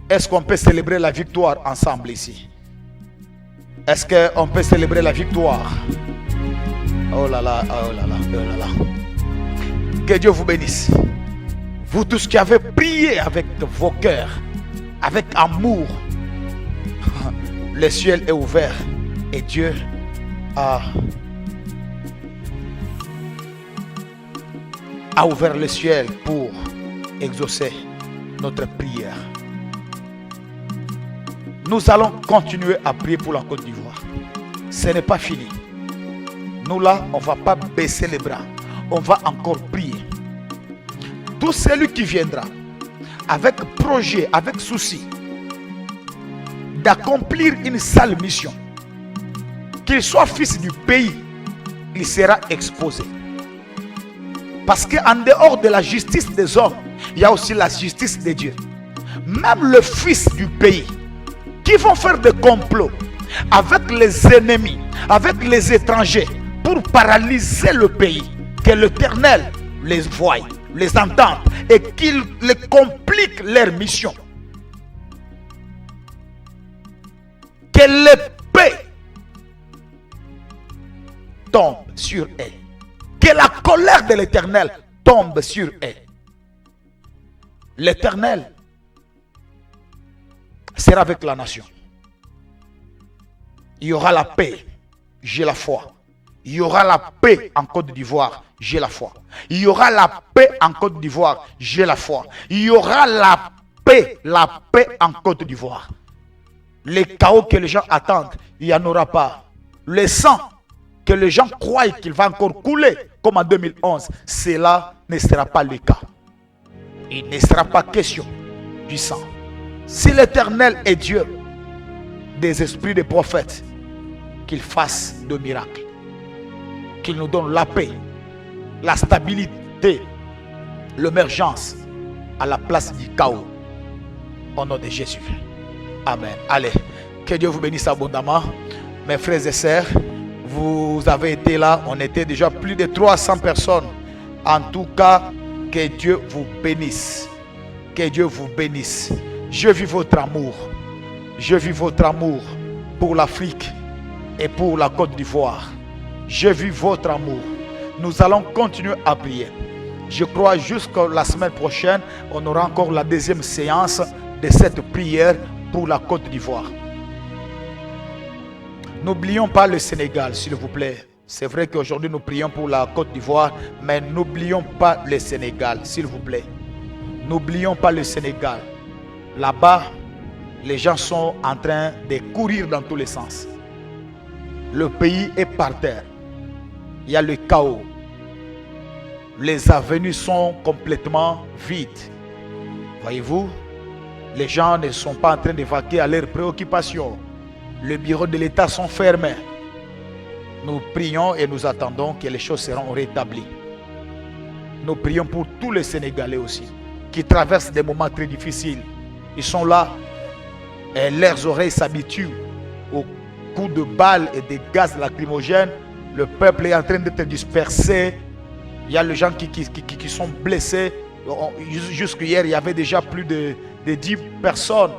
Est-ce qu'on peut célébrer la victoire ensemble ici? Est-ce qu'on peut célébrer la victoire? Oh là là, oh là là, oh là là. Que Dieu vous bénisse. Vous tous qui avez prié avec vos cœurs, avec amour, le ciel est ouvert et Dieu a ouvert le ciel pour exaucer notre prière. Nous allons continuer à prier pour la Côte d'Ivoire. Ce n'est pas fini. Nous là, on ne va pas baisser les bras. On va encore prier. Tout celui qui viendra avec projet, avec souci d'accomplir une sale mission, qu'il soit fils du pays, il sera exposé. Parce qu'en dehors de la justice des hommes, il y a aussi la justice de Dieu. Même le fils du pays, qui vont faire des complots avec les ennemis, avec les étrangers, pour paralyser le pays, que l'Éternel les voie, les entende et qu'il les complique leur mission. Que l'épée tombe sur eux. Que la colère de l'Éternel tombe sur eux. L'Éternel sera avec la nation. Il y aura la paix, j'ai la foi. Il y aura la paix en Côte d'Ivoire, j'ai la foi. Il y aura la paix en Côte d'Ivoire, j'ai la foi. Il y aura la paix en Côte d'Ivoire. Les chaos que les gens attendent, il n'y en aura pas. Le sang que les gens croient qu'il va encore couler, comme en 2011, cela ne sera pas le cas. Il ne sera pas question du sang. Si l'Éternel est Dieu des esprits des prophètes, qu'il fasse de miracles. Qu'il nous donne la paix, la stabilité, l'émergence à la place du chaos. Au nom de Jésus. Amen. Allez, que Dieu vous bénisse abondamment. Mes frères et sœurs, vous avez été là. On était déjà plus de 300 personnes. En tout cas, que Dieu vous bénisse. Que Dieu vous bénisse. Je vis votre amour. Je vis votre amour pour l'Afrique et pour la Côte d'Ivoire. Je vis votre amour. Nous allons continuer à prier. Je crois jusqu'à la semaine prochaine, on aura encore la deuxième séance de cette prière pour la Côte d'Ivoire. N'oublions pas le Sénégal, s'il vous plaît. C'est vrai qu'aujourd'hui nous prions pour la Côte d'Ivoire, mais n'oublions pas le Sénégal, s'il vous plaît. N'oublions pas le Sénégal. Là-bas, les gens sont en train de courir dans tous les sens. Le pays est par terre. Il y a le chaos. Les avenues sont complètement vides. Voyez-vous, les gens ne sont pas en train d'évacuer à leurs préoccupations. Les bureaux de l'État sont fermés. Nous prions et nous attendons que les choses seront rétablies. Nous prions pour tous les Sénégalais aussi, qui traversent des moments très difficiles. Ils sont là et leurs oreilles s'habituent aux coups de balles et des gaz lacrymogènes. Le peuple est en train d'être dispersé. Il y a les gens qui sont blessés. Jusqu'hier, il y avait déjà plus de 10 personnes.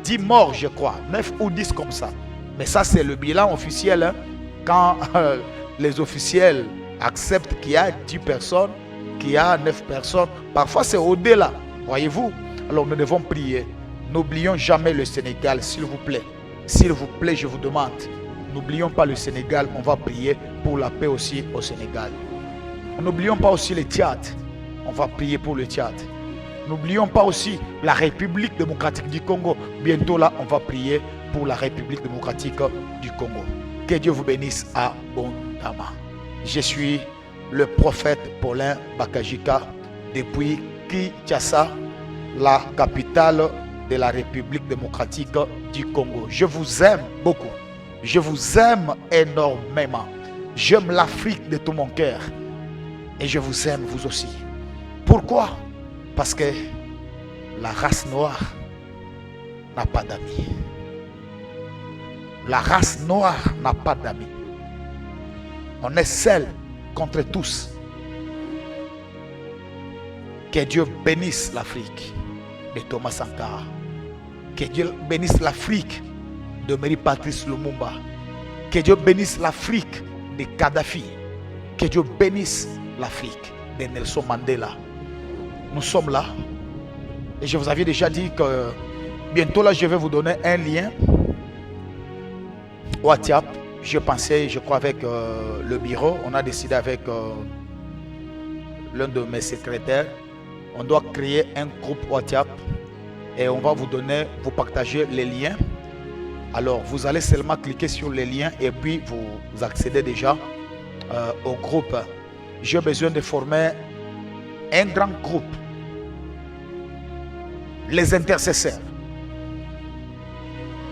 10 morts, je crois. 9 ou 10 comme ça. Mais ça, c'est le bilan officiel. Hein. Quand les officiels acceptent qu'il y a 10 personnes, qu'il y a 9 personnes, parfois c'est au-delà. Voyez-vous? Alors nous devons prier. N'oublions jamais le Sénégal, s'il vous plaît. S'il vous plaît, je vous demande. N'oublions pas le Sénégal. On va prier pour la paix aussi au Sénégal. N'oublions pas aussi le Tchad. On va prier pour le Tchad. N'oublions pas aussi la République démocratique du Congo. Bientôt là, on va prier pour la République démocratique du Congo. Que Dieu vous bénisse abondamment. Je suis le prophète Paulin Bakajika depuis Kinshasa, la capitale de la République démocratique du Congo. Je vous aime beaucoup. Je vous aime énormément. J'aime l'Afrique de tout mon cœur. Et je vous aime vous aussi. Pourquoi? Parce que la race noire n'a pas d'amis. La race noire n'a pas d'amis. On est seul contre tous. Que Dieu bénisse l'Afrique de Thomas Sankara. Que Dieu bénisse l'Afrique de Marie-Patrice Lumumba. Que Dieu bénisse l'Afrique de Kadhafi. Que Dieu bénisse l'Afrique de Nelson Mandela. Nous sommes là. Et je vous avais déjà dit que bientôt là, je vais vous donner un lien WhatsApp. Je crois avec le bureau, on a décidé avec l'un de mes secrétaires, on doit créer un groupe WhatsApp et on va vous partager les liens. Alors vous allez seulement cliquer sur les liens et puis vous accédez déjà au groupe. J'ai besoin de former un grand groupe, les intercesseurs,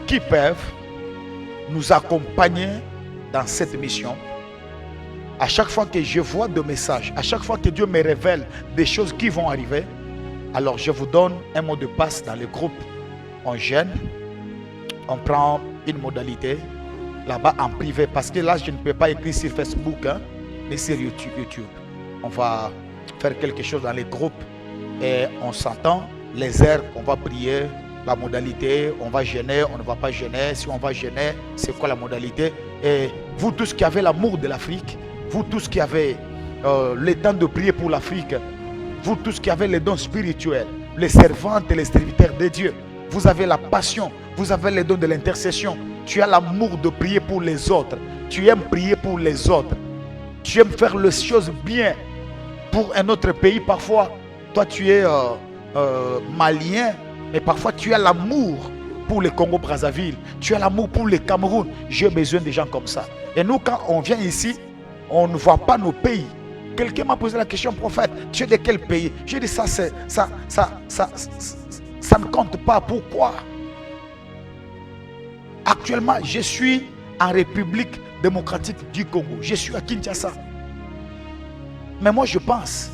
qui peuvent nous accompagner dans cette mission. À chaque fois que je vois des messages, à chaque fois que Dieu me révèle des choses qui vont arriver, alors je vous donne un mot de passe dans le groupe. On gêne, on prend une modalité là-bas en privé, parce que là je ne peux pas écrire sur Facebook, hein, mais sur YouTube. On va faire quelque chose dans les groupes et on s'entend les heures qu'on va prier, la modalité, on va gêner, on ne va pas gêner. Si on va gêner, c'est quoi la modalité? Et vous tous qui avez l'amour de l'Afrique, vous tous qui avez le temps de prier pour l'Afrique, vous tous qui avez les dons spirituels, les servantes et les serviteurs de Dieu, vous avez la passion, vous avez les dons de l'intercession, tu as l'amour de prier pour les autres, tu aimes prier pour les autres, tu aimes faire les choses bien pour un autre pays. Parfois, toi tu es malien, et parfois tu as l'amour pour le Congo-Brazzaville, tu as l'amour pour le Cameroun. J'ai besoin de gens comme ça. Et nous, quand on vient ici, on ne voit pas nos pays. Quelqu'un m'a posé la question: prophète, tu es de quel pays? J'ai dit ça ne compte pas. Pourquoi? Actuellement, je suis en République démocratique du Congo. Je suis à Kinshasa. Mais moi, je pense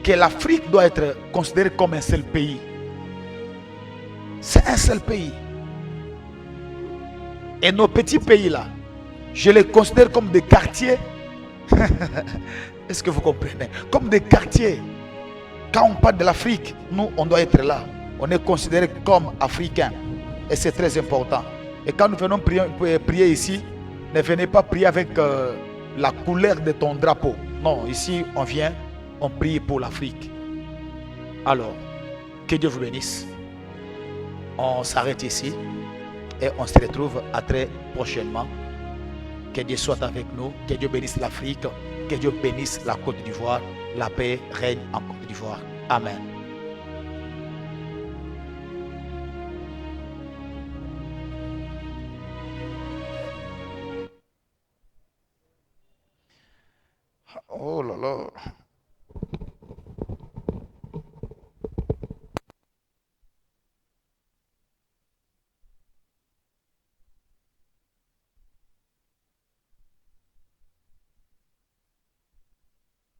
que l'Afrique doit être considérée comme un seul pays. C'est un seul pays. Et nos petits pays là, je les considère comme des quartiers. Est-ce que vous comprenez? Comme des quartiers. Quand on parle de l'Afrique, nous, on doit être là. On est considéré comme africain. Et c'est très important. Et quand nous venons prier ici, ne venez pas prier avec la couleur de ton drapeau. Non, ici, on vient, on prie pour l'Afrique. Alors, que Dieu vous bénisse. On s'arrête ici et on se retrouve à très prochainement. Que Dieu soit avec nous, que Dieu bénisse l'Afrique, que Dieu bénisse la Côte d'Ivoire. La paix règne en Côte d'Ivoire. Amen. Oh là là.